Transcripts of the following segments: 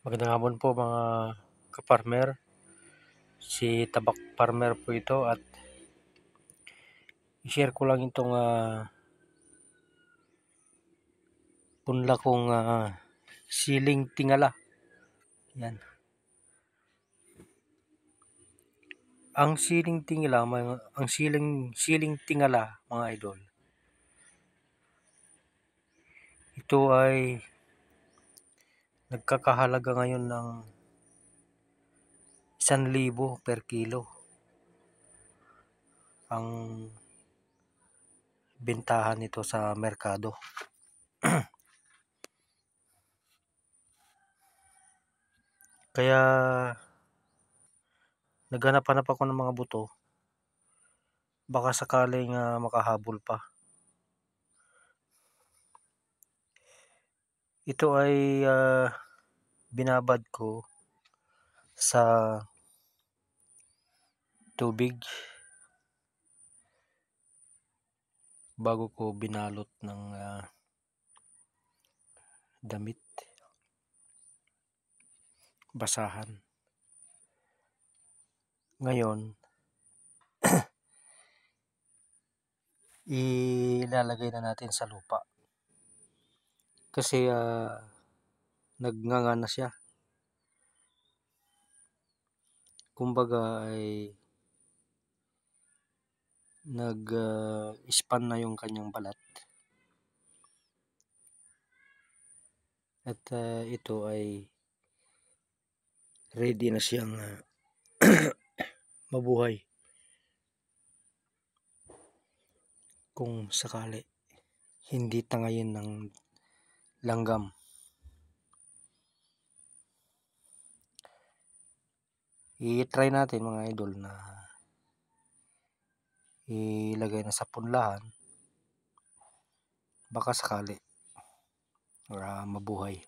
Magandang hapon po mga ka-farmer. Si Tabak Farmer po ito at i-share ko lang itong punla kong siling tingala. Yan. Ang siling tingala, ang siling tingala mga idol. Ito ay nagkakahalaga ngayon ng 1,000 per kilo. Ang bentahan nito sa merkado. Kaya naghanap-hanap ako ng mga buto. Baka sakaling makahabol pa. Ito ay binabad ko sa tubig bago ko binalot ng damit basahan. Ngayon ilalagay na natin sa lupa kasi nagnganga na siya. Kumbaga ay nag-span na yung kanyang balat. At ito ay ready na siyang mabuhay kung sakali hindi tangayin ng langgam. I-try natin mga idol na ilagay na sa punlahan, baka sakali mabuhay.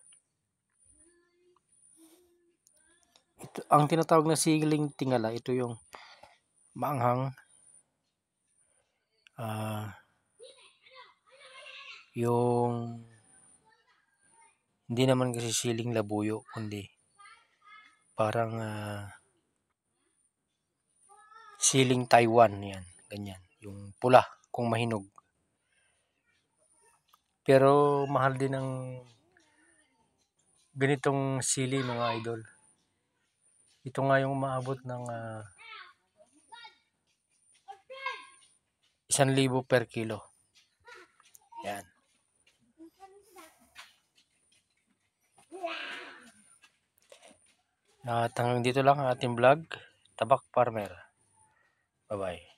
Ito, ang tinatawag na siling tingala, ito yung maanghang, yung hindi naman kasi siling labuyo, kundi parang siling Taiwan, yan, ganyan, yung pula kung mahinog. Pero mahal din ang ganitong sili mga idol. Ito nga yung umaabot ng 1,000 per kilo. Yan. At hanggang dito lang ang ating vlog, Tabak Farmer. Bye-bye.